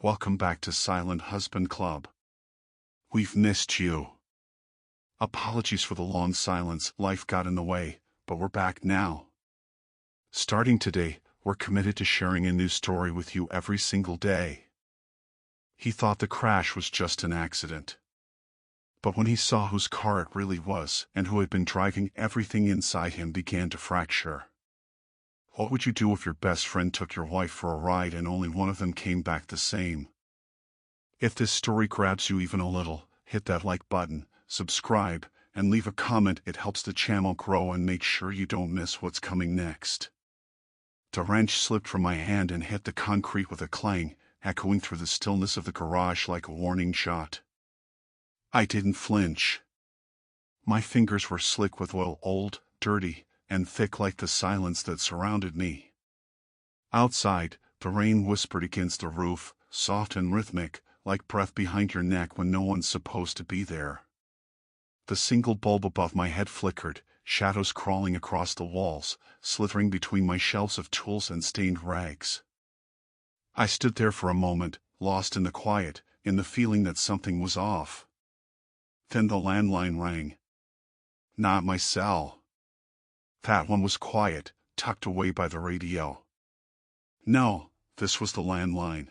Welcome back to Silent Husband Club. We've missed you. Apologies for the long silence, life got in the way, but we're back now. Starting today, we're committed to sharing a new story with you every single day. He thought the crash was just an accident. But when he saw whose car it really was and who had been driving, everything inside him began to fracture. What would you do if your best friend took your wife for a ride and only one of them came back the same? If this story grabs you even a little, hit that like button, subscribe, and leave a comment. It helps the channel grow and make sure you don't miss what's coming next. The wrench slipped from my hand and hit the concrete with a clang, echoing through the stillness of the garage like a warning shot. I didn't flinch. My fingers were slick with oil, old, dirty, and thick like the silence that surrounded me. Outside, the rain whispered against the roof, soft and rhythmic, like breath behind your neck when no one's supposed to be there. The single bulb above my head flickered, shadows crawling across the walls, slithering between my shelves of tools and stained rags. I stood there for a moment, lost in the quiet, in the feeling that something was off. Then the landline rang. Not my cell. That one was quiet, tucked away by the radio. No, this was the landline.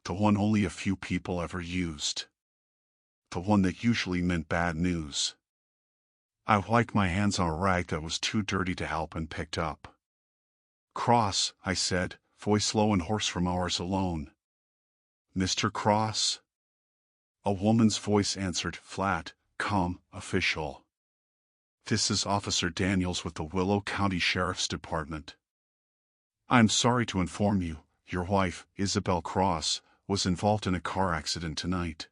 The one only a few people ever used. The one that usually meant bad news. I wiped my hands on a rag that was too dirty to help and picked up. Cross, I said, voice low and hoarse from hours alone. Mr. Cross? A woman's voice answered, flat, calm, official. This is Officer Daniels with the Willow County Sheriff's Department. I'm sorry to inform you, your wife, Isabel Cross, was involved in a car accident tonight.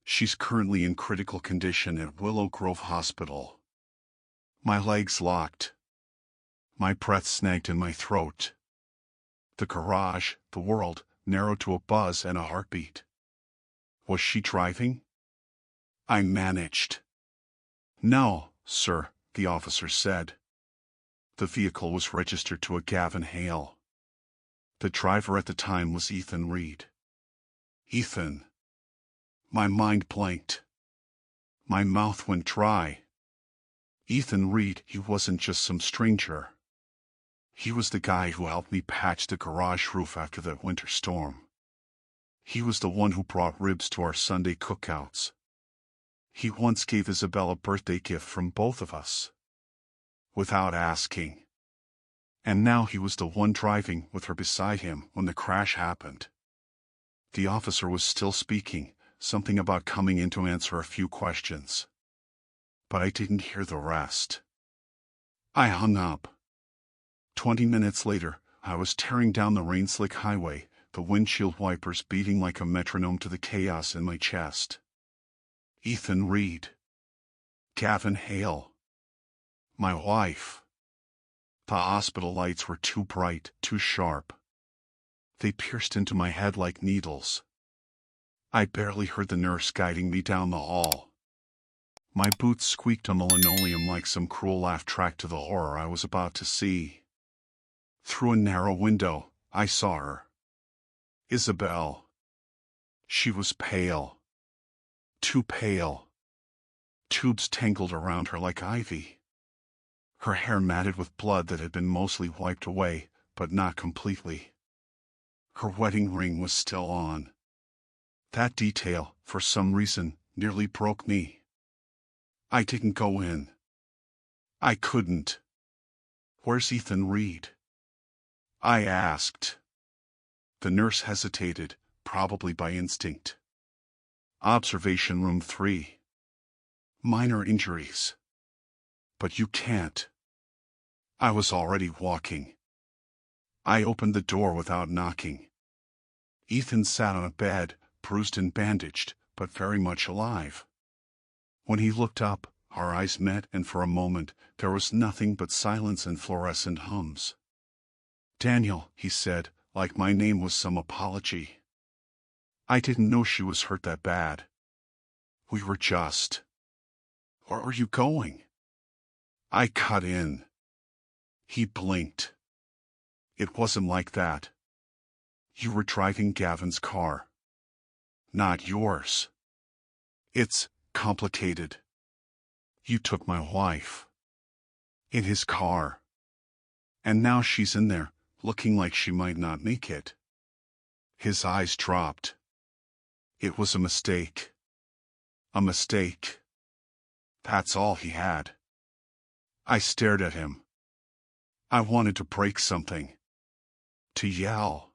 She's currently in critical condition at Willow Grove Hospital. My legs locked. My breath snagged in my throat. The garage, the world, narrowed to a buzz and a heartbeat. Was she driving? I managed. No, sir, the officer said. The vehicle was registered to a Gavin Hale. The driver at the time was Ethan Reed. Ethan. My mind blanked. My mouth went dry. Ethan Reed, he wasn't just some stranger. He was the guy who helped me patch the garage roof after that winter storm. He was the one who brought ribs to our Sunday cookouts. He once gave Isabel a birthday gift from both of us. Without asking. And now he was the one driving with her beside him when the crash happened. The officer was still speaking, something about coming in to answer a few questions. But I didn't hear the rest. I hung up. 20 minutes later, I was tearing down the rain-slick highway, the windshield wipers beating like a metronome to the chaos in my chest. Ethan Reed. Gavin Hale. My wife. The hospital lights were too bright, too sharp. They pierced into my head like needles. I barely heard the nurse guiding me down the hall. My boots squeaked on the linoleum like some cruel laugh track to the horror I was about to see. Through a narrow window, I saw her. Isabel. She was pale. Too pale. Tubes tangled around her like ivy. Her hair matted with blood that had been mostly wiped away, but not completely. Her wedding ring was still on. That detail, for some reason, nearly broke me. I didn't go in. I couldn't. Where's Ethan Reed? I asked. The nurse hesitated, probably by instinct. Observation room 3. Minor injuries. But you can't. I was already walking. I opened the door without knocking. Ethan sat on a bed, bruised and bandaged, but very much alive. When he looked up, our eyes met, and for a moment, there was nothing but silence and fluorescent hums. Daniel, he said, like my name was some apology. I didn't know she was hurt that bad. We were just. Where are you going? I cut in. He blinked. It wasn't like that. You were driving Gavin's car. Not yours. It's complicated. You took my wife. In his car. And now she's in there, looking like she might not make it. His eyes dropped. It was a mistake. A mistake. That's all he had. I stared at him. I wanted to break something. To yell.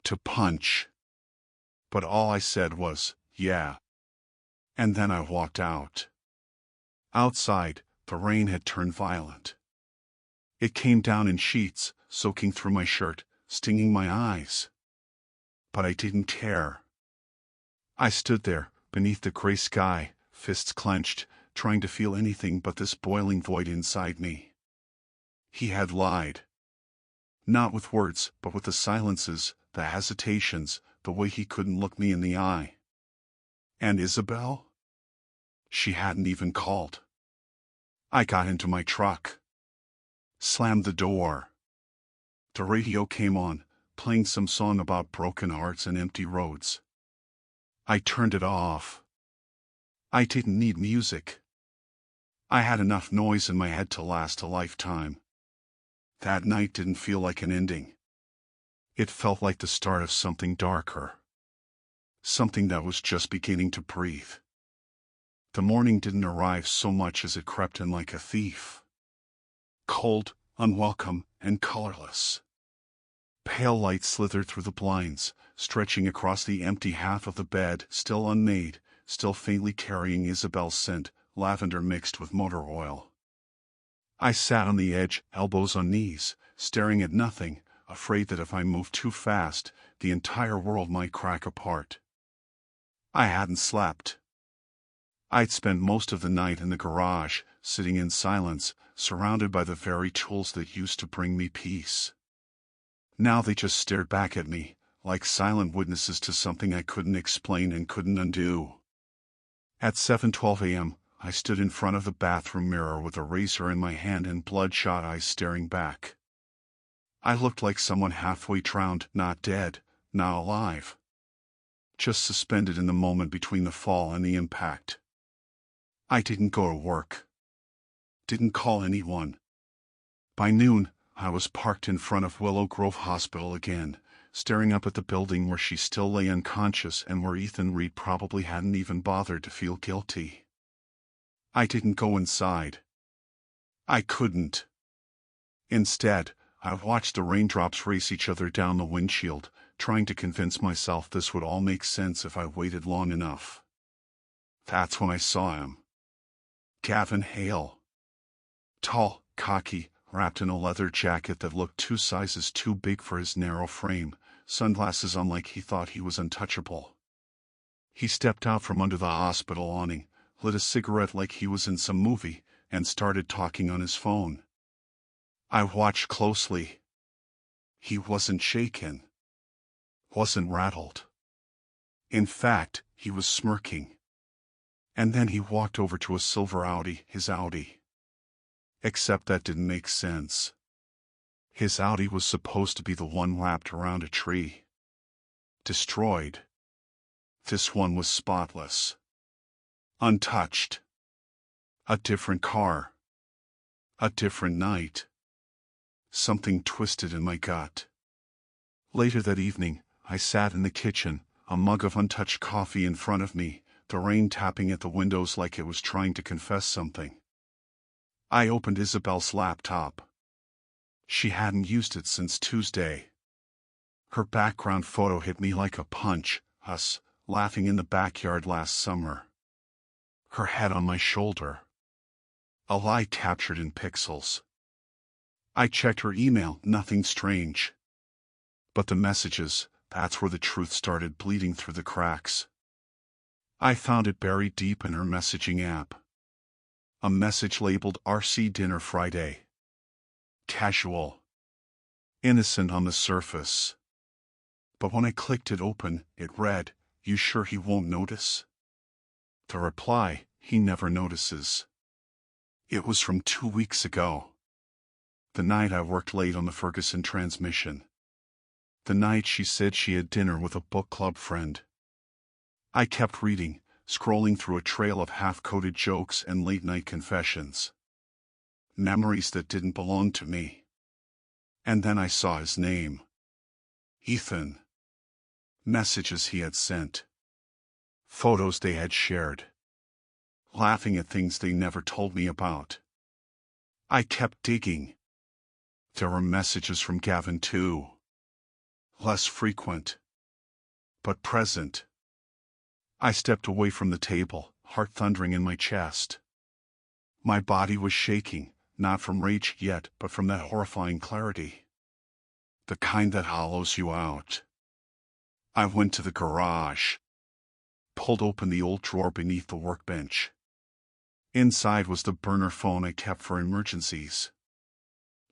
To punch. But all I said was, yeah. And then I walked out. Outside, the rain had turned violent. It came down in sheets, soaking through my shirt, stinging my eyes. But I didn't care. I stood there, beneath the gray sky, fists clenched, trying to feel anything but this boiling void inside me. He had lied. Not with words, but with the silences, the hesitations, the way he couldn't look me in the eye. And Isabel? She hadn't even called. I got into my truck. Slammed the door. The radio came on, playing some song about broken hearts and empty roads. I turned it off. I didn't need music. I had enough noise in my head to last a lifetime. That night didn't feel like an ending. It felt like the start of something darker. Something that was just beginning to breathe. The morning didn't arrive so much as it crept in like a thief. Cold, unwelcome, and colorless. Pale light slithered through the blinds, stretching across the empty half of the bed, still unmade, still faintly carrying Isabel's scent, lavender mixed with motor oil. I sat on the edge, elbows on knees, staring at nothing, afraid that if I moved too fast, the entire world might crack apart. I hadn't slept. I'd spent most of the night in the garage, sitting in silence, surrounded by the very tools that used to bring me peace. Now they just stared back at me, like silent witnesses to something I couldn't explain and couldn't undo. At 7:12 a.m., I stood in front of the bathroom mirror with a razor in my hand and bloodshot eyes staring back. I looked like someone halfway drowned, not dead, not alive. Just suspended in the moment between the fall and the impact. I didn't go to work. Didn't call anyone. By noon, I was parked in front of Willow Grove Hospital again, staring up at the building where she still lay unconscious and where Ethan Reed probably hadn't even bothered to feel guilty. I didn't go inside. I couldn't. Instead, I watched the raindrops race each other down the windshield, trying to convince myself this would all make sense if I waited long enough. That's when I saw him. Gavin Hale. Tall, cocky, wrapped in a leather jacket that looked 2 sizes too big for his narrow frame, sunglasses on like he thought he was untouchable. He stepped out from under the hospital awning, lit a cigarette like he was in some movie, and started talking on his phone. I watched closely. He wasn't shaken. Wasn't rattled. In fact, he was smirking. And then he walked over to a silver Audi, his Audi. Except that didn't make sense. His Audi was supposed to be the one wrapped around a tree. Destroyed. This one was spotless. Untouched. A different car. A different night. Something twisted in my gut. Later that evening, I sat in the kitchen, a mug of untouched coffee in front of me, the rain tapping at the windows like it was trying to confess something. I opened Isabel's laptop. She hadn't used it since Tuesday. Her background photo hit me like a punch, us laughing in the backyard last summer. Her head on my shoulder. A lie captured in pixels. I checked her email, nothing strange. But the messages, that's where the truth started bleeding through the cracks. I found it buried deep in her messaging app. A message labeled RC Dinner Friday. Casual. Innocent on the surface. But when I clicked it open, it read, "You sure he won't notice?" The reply, "He never notices." It was from 2 weeks ago. The night I worked late on the Ferguson transmission. The night she said she had dinner with a book club friend. I kept reading, scrolling through a trail of half-coded jokes and late-night confessions. Memories that didn't belong to me. And then I saw his name. Ethan. Messages he had sent. Photos they had shared. Laughing at things they never told me about. I kept digging. There were messages from Gavin too. Less frequent, but present. I stepped away from the table, heart thundering in my chest. My body was shaking, not from rage yet, but from that horrifying clarity. The kind that hollows you out. I went to the garage. Pulled open the old drawer beneath the workbench. Inside was the burner phone I kept for emergencies.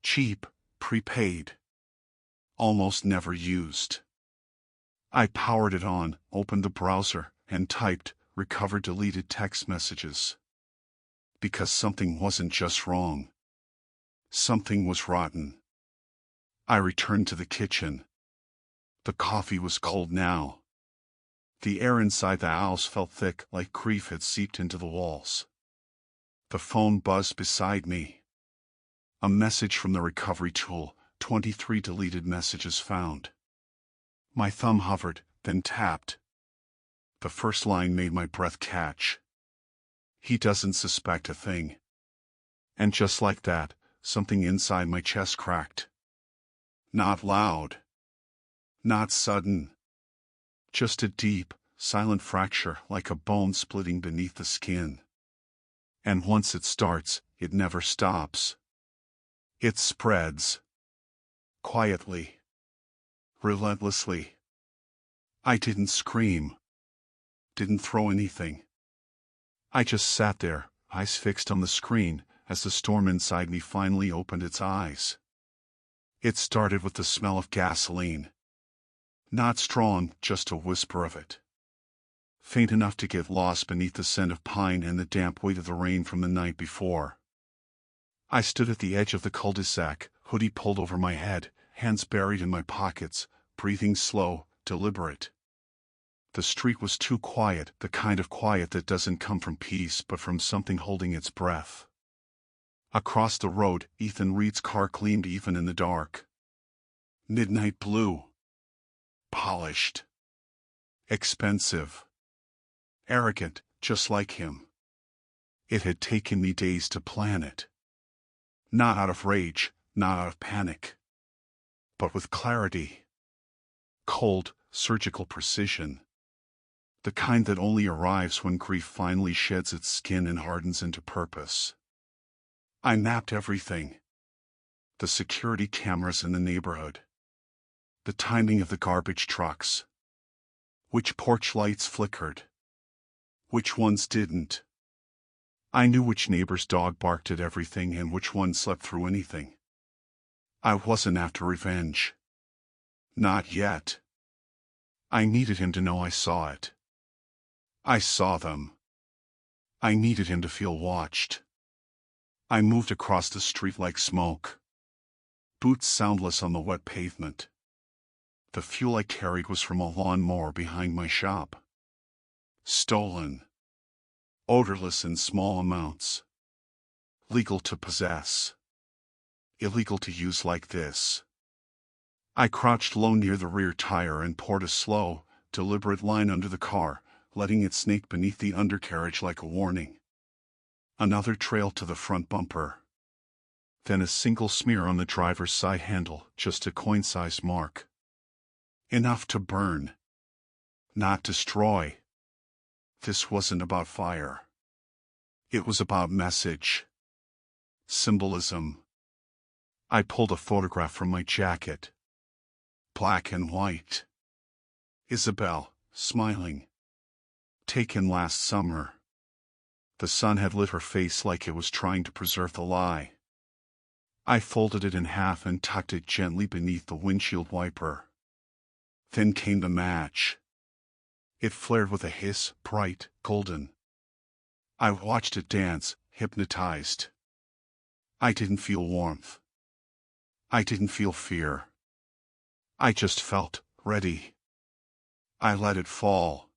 Cheap, prepaid. Almost never used. I powered it on, opened the browser, and typed, recovered deleted text messages. Because something wasn't just wrong. Something was rotten. I returned to the kitchen. The coffee was cold now. The air inside the house felt thick, like grief had seeped into the walls. The phone buzzed beside me. A message from the recovery tool, 23 deleted messages found. My thumb hovered, then tapped. The first line made my breath catch. He doesn't suspect a thing. And just like that, something inside my chest cracked. Not loud. Not sudden. Just a deep, silent fracture like a bone splitting beneath the skin. And once it starts, it never stops. It spreads. Quietly. Relentlessly. I didn't scream. Didn't throw anything. I just sat there, eyes fixed on the screen, as the storm inside me finally opened its eyes. It started with the smell of gasoline. Not strong, just a whisper of it. Faint enough to get lost beneath the scent of pine and the damp weight of the rain from the night before. I stood at the edge of the cul-de-sac, hoodie pulled over my head, hands buried in my pockets, breathing slow, deliberate. The street was too quiet, the kind of quiet that doesn't come from peace but from something holding its breath. Across the road, Ethan Reed's car gleamed even in the dark. Midnight blue. Polished. Expensive. Arrogant, just like him. It had taken me days to plan it. Not out of rage, not out of panic. But with clarity. Cold, surgical precision. The kind that only arrives when grief finally sheds its skin and hardens into purpose. I mapped everything. The security cameras in the neighborhood. The timing of the garbage trucks. Which porch lights flickered. Which ones didn't. I knew which neighbor's dog barked at everything and which one slept through anything. I wasn't after revenge. Not yet. I needed him to know I saw it. I saw them. I needed him to feel watched. I moved across the street like smoke. Boots soundless on the wet pavement. The fuel I carried was from a lawnmower behind my shop. Stolen. Odorless in small amounts. Legal to possess. Illegal to use like this. I crouched low near the rear tire and poured a slow, deliberate line under the car, letting it snake beneath the undercarriage like a warning. Another trail to the front bumper. Then a single smear on the driver's side handle, just a coin-sized mark. Enough to burn. Not destroy. This wasn't about fire. It was about message. Symbolism. I pulled a photograph from my jacket. Black and white. Isabel, smiling. Taken last summer. The sun had lit her face like it was trying to preserve the lie. I folded it in half and tucked it gently beneath the windshield wiper. Then came the match. It flared with a hiss, bright, golden. I watched it dance, hypnotized. I didn't feel warmth. I didn't feel fear. I just felt ready. I let it fall.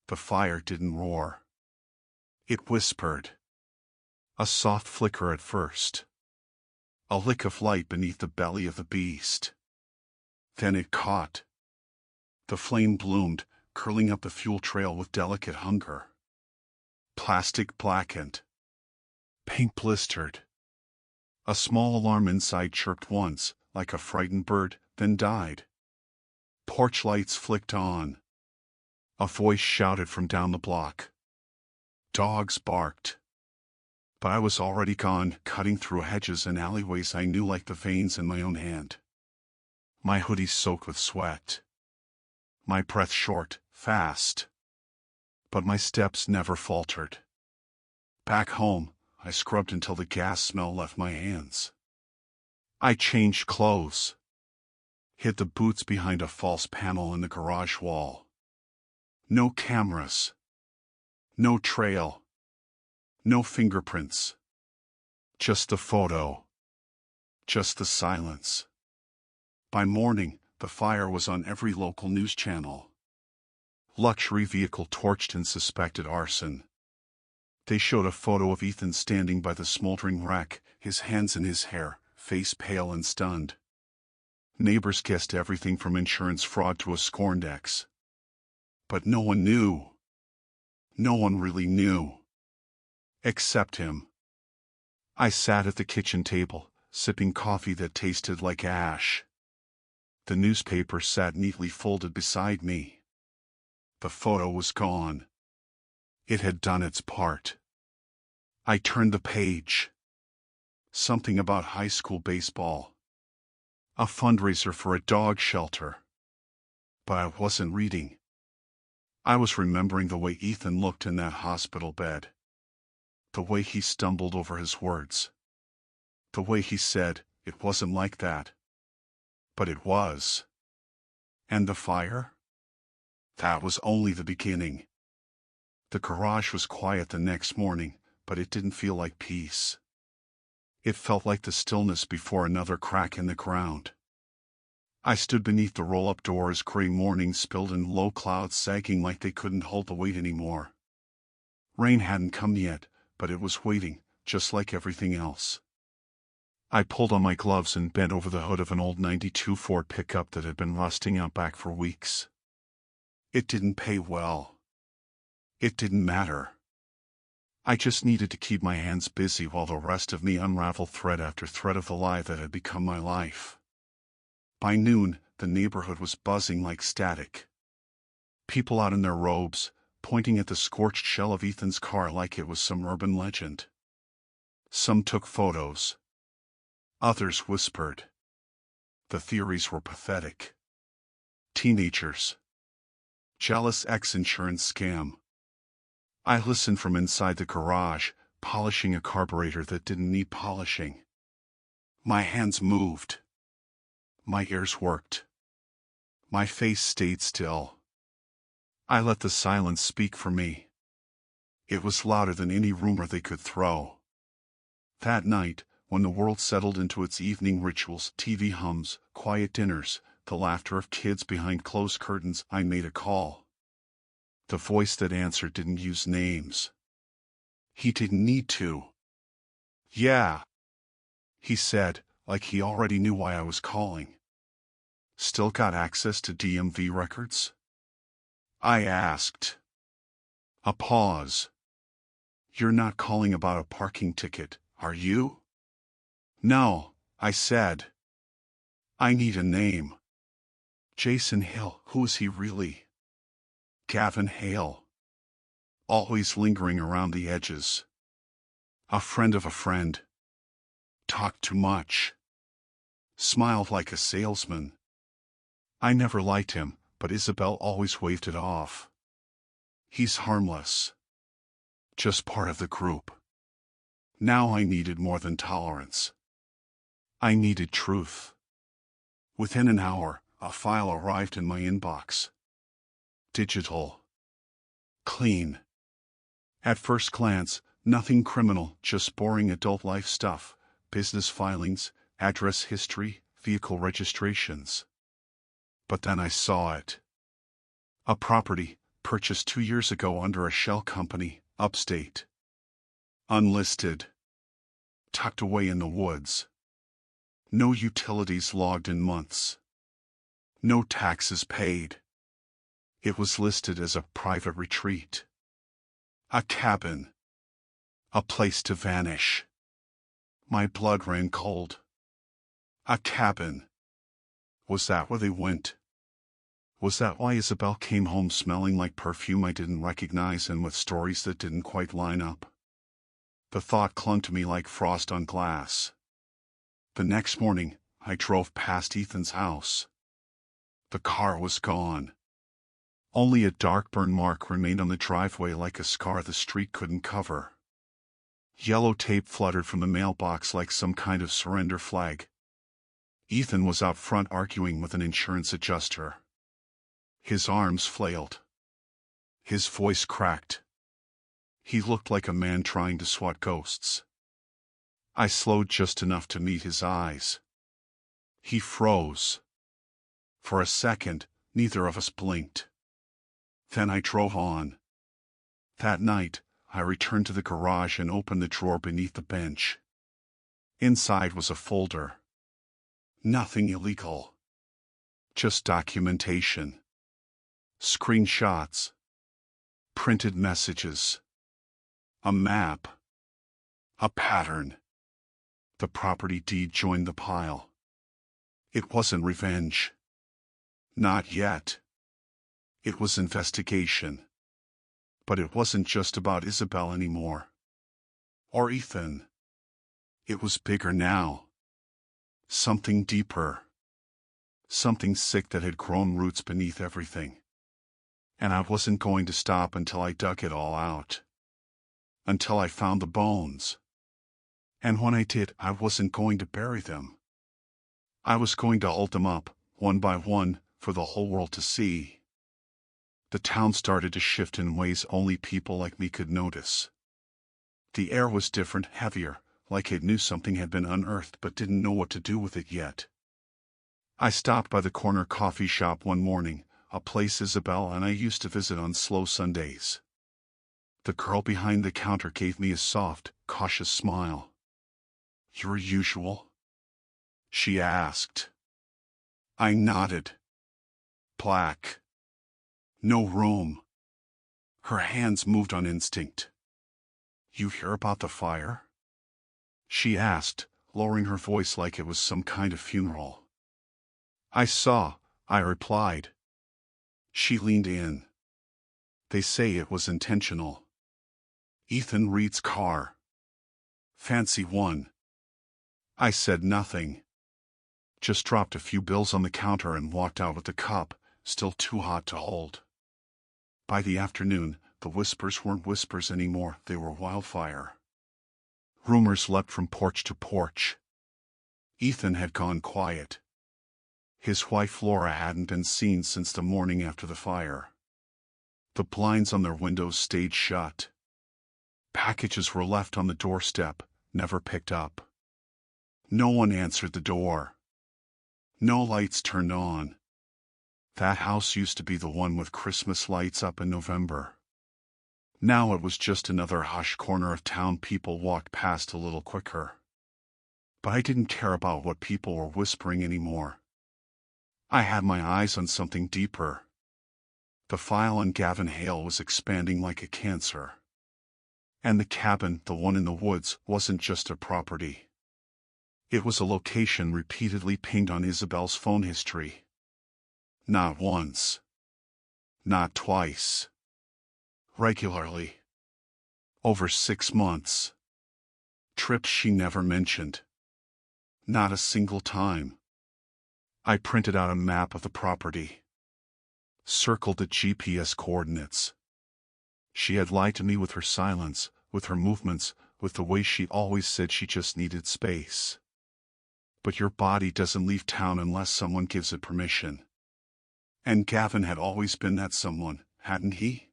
The fire didn't roar. It whispered. A soft flicker at first. A lick of light beneath the belly of the beast. Then it caught. The flame bloomed, curling up the fuel trail with delicate hunger. Plastic blackened. Paint blistered. A small alarm inside chirped once, like a frightened bird, then died. Porch lights flicked on. A voice shouted from down the block. Dogs barked. But I was already gone, cutting through hedges and alleyways I knew like the veins in my own hand. My hoodie soaked with sweat. My breath short, fast. But my steps never faltered. Back home, I scrubbed until the gas smell left my hands. I changed clothes. Hid the boots behind a false panel in the garage wall. No cameras. No trail. No fingerprints. Just the photo. Just the silence. By morning, the fire was on every local news channel. Luxury vehicle torched in suspected arson. They showed a photo of Ethan standing by the smoldering wreck, his hands in his hair, face pale and stunned. Neighbors guessed everything from insurance fraud to a scorned ex. But no one knew. No one really knew. Except him. I sat at the kitchen table, sipping coffee that tasted like ash. The newspaper sat neatly folded beside me. The photo was gone. It had done its part. I turned the page. Something about high school baseball. A fundraiser for a dog shelter. But I wasn't reading. I was remembering the way Ethan looked in that hospital bed. The way he stumbled over his words. The way he said, it wasn't like that. But it was. And the fire? That was only the beginning. The garage was quiet the next morning, but it didn't feel like peace. It felt like the stillness before another crack in the ground. I stood beneath the roll-up doors, gray morning spilled in low clouds sagging like they couldn't hold the weight anymore. Rain hadn't come yet, but it was waiting, just like everything else. I pulled on my gloves and bent over the hood of an old '92 Ford pickup that had been rusting out back for weeks. It didn't pay well. It didn't matter. I just needed to keep my hands busy while the rest of me unraveled thread after thread of the lie that had become my life. By noon, the neighborhood was buzzing like static. People out in their robes, pointing at the scorched shell of Ethan's car like it was some urban legend. Some took photos. Others whispered. The theories were pathetic. Teenagers. Jealous ex-insurance scam. I listened from inside the garage, polishing a carburetor that didn't need polishing. My hands moved. My ears worked. My face stayed still. I let the silence speak for me. It was louder than any rumor they could throw. That night, when the world settled into its evening rituals, TV hums, quiet dinners, the laughter of kids behind closed curtains, I made a call. The voice that answered didn't use names. He didn't need to. Yeah, he said, like he already knew why I was calling. Still got access to DMV records? I asked. A pause. You're not calling about a parking ticket, are you? No, I said. I need a name. Jason Hill, who is he really? Gavin Hale. Always lingering around the edges. A friend of a friend. Talked too much. Smiled like a salesman. I never liked him, but Isabel always waved it off. He's harmless. Just part of the group. Now I needed more than tolerance. I needed truth. Within an hour, a file arrived in my inbox. Digital. Clean. At first glance, nothing criminal, just boring adult life stuff, business filings, address history, vehicle registrations. But then I saw it. A property purchased 2 years ago under a shell company, upstate. Unlisted. Tucked away in the woods. No utilities logged in months. No taxes paid. It was listed as a private retreat. A cabin. A place to vanish. My blood ran cold. A cabin. Was that where they went? Was that why Isabel came home smelling like perfume I didn't recognize and with stories that didn't quite line up? The thought clung to me like frost on glass. The next morning, I drove past Ethan's house. The car was gone. Only a dark burn mark remained on the driveway like a scar the street couldn't cover. Yellow tape fluttered from the mailbox like some kind of surrender flag. Ethan was out front arguing with an insurance adjuster. His arms flailed. His voice cracked. He looked like a man trying to swat ghosts. I slowed just enough to meet his eyes. He froze. For a second, neither of us blinked. Then I drove on. That night, I returned to the garage and opened the drawer beneath the bench. Inside was a folder. Nothing illegal. Just documentation. Screenshots. Printed messages. A map. A pattern. The property deed joined the pile. It wasn't revenge. Not yet. It was investigation. But it wasn't just about Isabel anymore. Or Ethan. It was bigger now. Something deeper. Something sick that had grown roots beneath everything. And I wasn't going to stop until I dug it all out. Until I found the bones. And when I did, I wasn't going to bury them. I was going to hold them up, one by one, for the whole world to see. The town started to shift in ways only people like me could notice. The air was different, heavier, like it knew something had been unearthed but didn't know what to do with it yet. I stopped by the corner coffee shop one morning, a place Isabel and I used to visit on slow Sundays. The girl behind the counter gave me a soft, cautious smile. "Your usual?" she asked. I nodded. Black. No room. Her hands moved on instinct. "You hear about the fire?" she asked, lowering her voice like it was some kind of funeral. "I saw," I replied. She leaned in. "They say it was intentional." "Ethan Reed's car." "Fancy one." I said nothing. Just dropped a few bills on the counter and walked out with the cup, still too hot to hold. By the afternoon, the whispers weren't whispers anymore, they were wildfire. Rumors leapt from porch to porch. Ethan had gone quiet. His wife Laura hadn't been seen since the morning after the fire. The blinds on their windows stayed shut. Packages were left on the doorstep, never picked up. No one answered the door. No lights turned on. That house used to be the one with Christmas lights up in November. Now it was just another hush corner of town people walked past a little quicker. But I didn't care about what people were whispering anymore. I had my eyes on something deeper. The file on Gavin Hale was expanding like a cancer. And the cabin, the one in the woods, wasn't just a property. It was a location repeatedly pinged on Isabel's phone history. Not once. Not twice. Regularly. Over 6 months. Trips she never mentioned. Not a single time. I printed out a map of the property. Circled the GPS coordinates. She had lied to me with her silence, with her movements, with the way she always said she just needed space. But your body doesn't leave town unless someone gives it permission. And Gavin had always been that someone, hadn't he?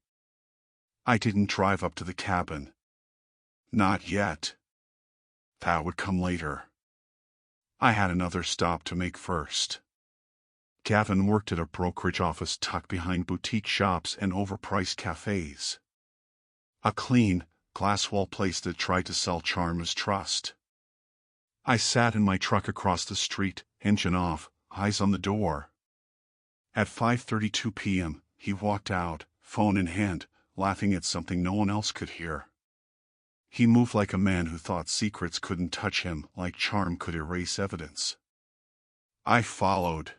I didn't drive up to the cabin. Not yet. That would come later. I had another stop to make first. Gavin worked at a brokerage office tucked behind boutique shops and overpriced cafes. A clean, glass-wall place that tried to sell charm as trust. I sat in my truck across the street, engine off, eyes on the door. At 5:32 p.m., he walked out, phone in hand, laughing at something no one else could hear. He moved like a man who thought secrets couldn't touch him, like charm could erase evidence. I followed.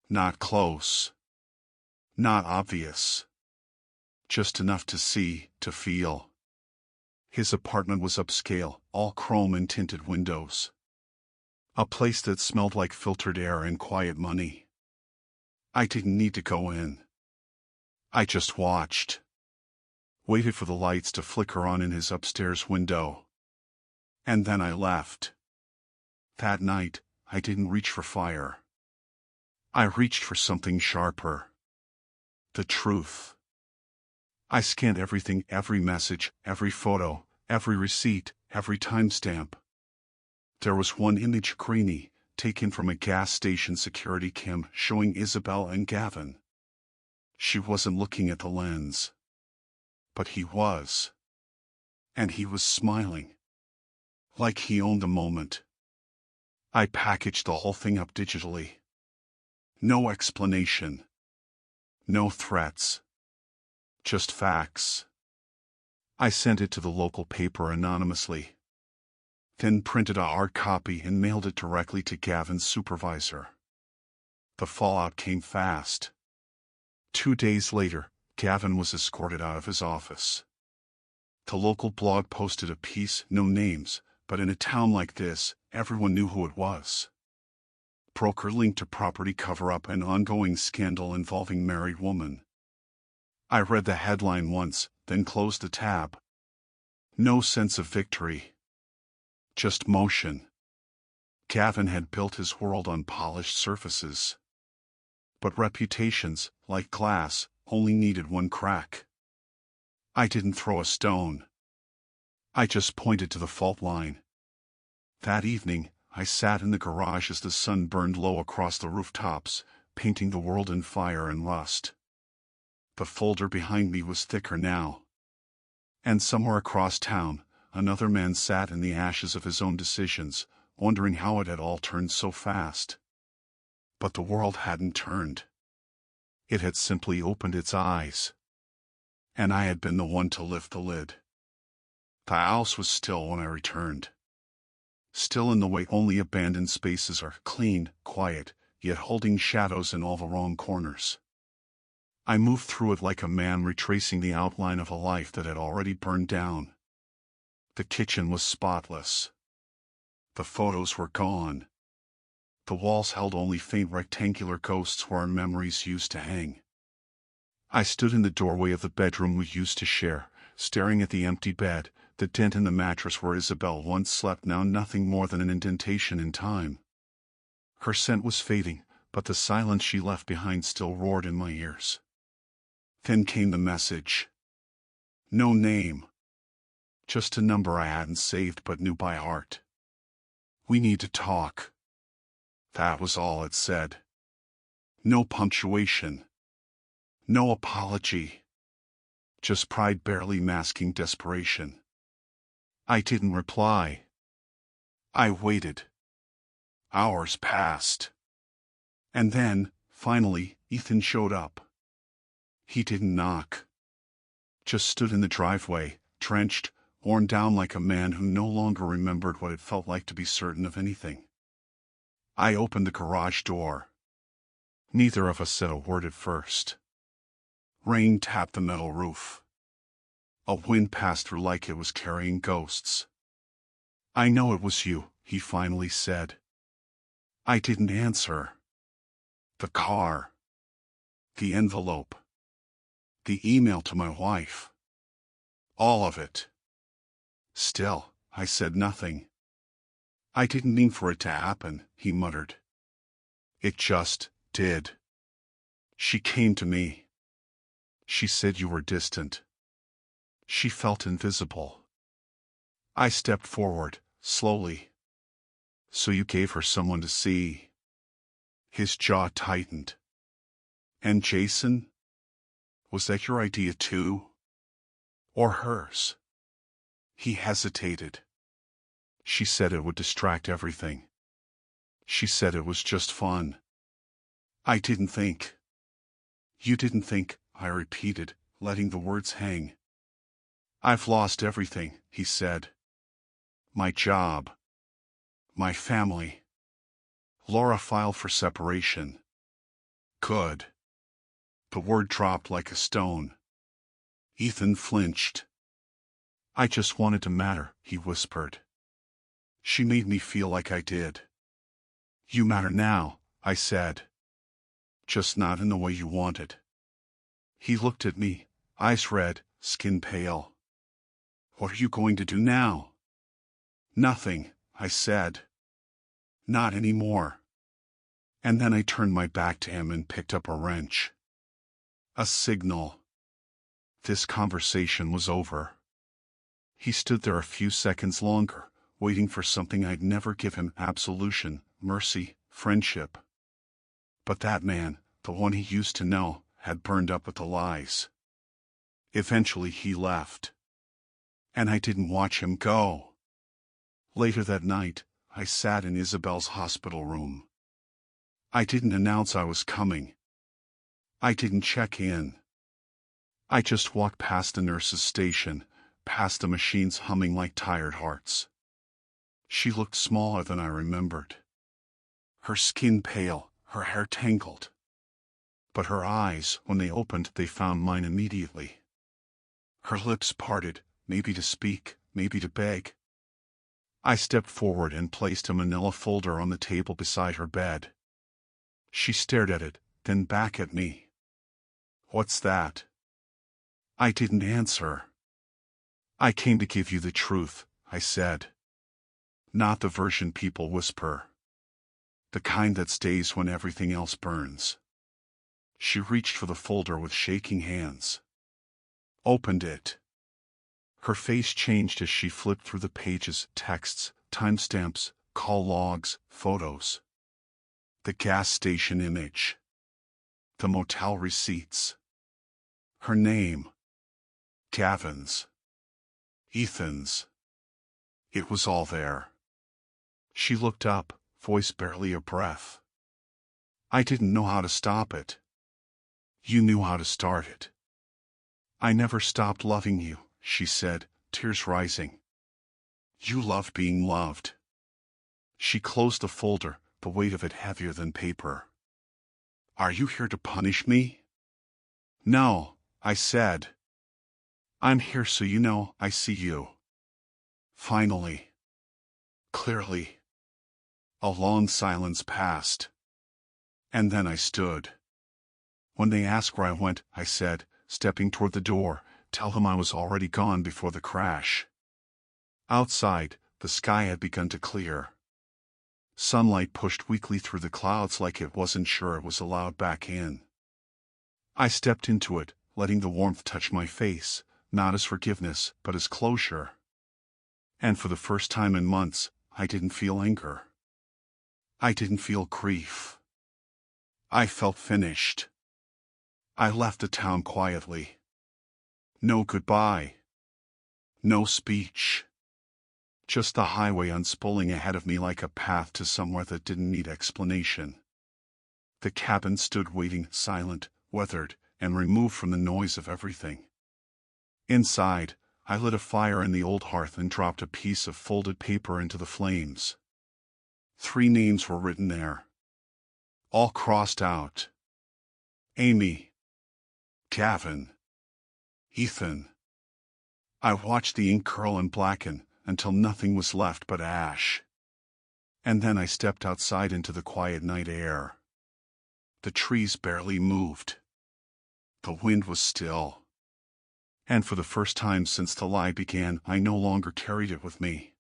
Not close. Not obvious. Just enough to see, to feel. His apartment was upscale, all chrome and tinted windows. A place that smelled like filtered air and quiet money. I didn't need to go in. I just watched. Waited for the lights to flicker on in his upstairs window. And then I left. That night, I didn't reach for fire. I reached for something sharper. The truth. I scanned everything, every message, every photo, every receipt, every timestamp. There was one image, grainy, taken from a gas station security cam, showing Isabel and Gavin. She wasn't looking at the lens. But he was. And he was smiling. Like he owned the moment. I packaged the whole thing up digitally. No explanation. No threats. Just facts. I sent it to the local paper anonymously. Then printed a hard copy and mailed it directly to Gavin's supervisor. The fallout came fast. 2 days later, Gavin was escorted out of his office. The local blog posted a piece, no names, but in a town like this, everyone knew who it was. Broker linked to property cover-up and ongoing scandal involving married woman. I read the headline once, then closed the tab. No sense of victory. Just motion. Gavin had built his world on polished surfaces. But reputations, like glass, only needed one crack. I didn't throw a stone. I just pointed to the fault line. That evening, I sat in the garage as the sun burned low across the rooftops, painting the world in fire and rust. The folder behind me was thicker now. And somewhere across town, another man sat in the ashes of his own decisions, wondering how it had all turned so fast. But the world hadn't turned. It had simply opened its eyes. And I had been the one to lift the lid. The house was still when I returned. Still in the way only abandoned spaces are, clean, quiet, yet holding shadows in all the wrong corners. I moved through it like a man retracing the outline of a life that had already burned down. The kitchen was spotless. The photos were gone. The walls held only faint rectangular ghosts where our memories used to hang. I stood in the doorway of the bedroom we used to share, staring at the empty bed, the dent in the mattress where Isabel once slept, now nothing more than an indentation in time. Her scent was fading, but the silence she left behind still roared in my ears. Then came the message. No name. Just a number I hadn't saved but knew by heart. We need to talk. That was all it said. No punctuation. No apology. Just pride barely masking desperation. I didn't reply. I waited. Hours passed. And then, finally, Ethan showed up. He didn't knock. Just stood in the driveway, drenched, worn down like a man who no longer remembered what it felt like to be certain of anything. I opened the garage door. Neither of us said a word at first. Rain tapped the metal roof. A wind passed through like it was carrying ghosts. I know it was you, he finally said. I didn't answer. The car. The envelope. The email to my wife. All of it. Still, I said nothing. I didn't mean for it to happen, he muttered. It just did. She came to me. She said you were distant. She felt invisible. I stepped forward, slowly. So you gave her someone to see. His jaw tightened. And Jason? Was that your idea too? Or hers? He hesitated. She said it would distract everything. She said it was just fun. I didn't think. You didn't think, I repeated, letting the words hang. I've lost everything, he said. My job. My family. Laura filed for separation. Good. The word dropped like a stone. Ethan flinched. I just wanted to matter, he whispered. She made me feel like I did. You matter now, I said. Just not in the way you wanted. He looked at me, eyes red, skin pale. What are you going to do now? Nothing, I said. Not anymore. And then I turned my back to him and picked up a wrench. A signal. This conversation was over. He stood there a few seconds longer, waiting for something I'd never give him: absolution, mercy, friendship. But that man, the one he used to know, had burned up with the lies. Eventually he left. And I didn't watch him go. Later that night, I sat in Isabel's hospital room. I didn't announce I was coming. I didn't check in. I just walked past the nurse's station, past the machines humming like tired hearts. She looked smaller than I remembered. Her skin pale, her hair tangled. But her eyes, when they opened, they found mine immediately. Her lips parted, maybe to speak, maybe to beg. I stepped forward and placed a manila folder on the table beside her bed. She stared at it, then back at me. What's that? I didn't answer. I came to give you the truth, I said. Not the version people whisper. The kind that stays when everything else burns. She reached for the folder with shaking hands. Opened it. Her face changed as she flipped through the pages: texts, timestamps, call logs, photos. The gas station image. The motel receipts. Her name. Gavin's. Ethan's. It was all there. She looked up, voice barely a breath. I didn't know how to stop it. You knew how to start it. I never stopped loving you, she said, tears rising. You loved being loved. She closed the folder, the weight of it heavier than paper. Are you here to punish me? No, I said. I'm here so you know I see you. Finally. Clearly. A long silence passed. And then I stood. When they asked where I went, I said, stepping toward the door, tell them I was already gone before the crash. Outside, the sky had begun to clear. Sunlight pushed weakly through the clouds like it wasn't sure it was allowed back in. I stepped into it, letting the warmth touch my face, not as forgiveness, but as closure. And for the first time in months, I didn't feel anger. I didn't feel grief. I felt finished. I left the town quietly. No goodbye. No speech. Just the highway unspooling ahead of me like a path to somewhere that didn't need explanation. The cabin stood waiting, silent, weathered, and removed from the noise of everything. Inside, I lit a fire in the old hearth and dropped a piece of folded paper into the flames. 3 names were written there. All crossed out. Amy. Gavin. Ethan. I watched the ink curl and blacken until nothing was left but ash. And then I stepped outside into the quiet night air. The trees barely moved. The wind was still. And for the first time since the lie began, I no longer carried it with me.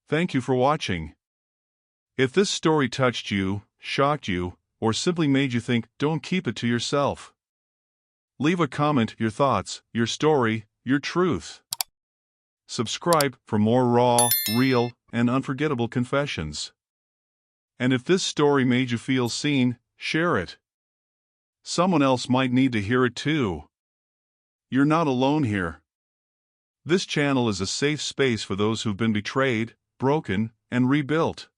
Thank you for watching. If this story touched you, shocked you, or simply made you think, don't keep it to yourself. Leave a comment, your thoughts, your story, your truth. Subscribe for more raw, real, and unforgettable confessions. And if this story made you feel seen, share it. Someone else might need to hear it too. You're not alone here. This channel is a safe space for those who've been betrayed, broken, and rebuilt.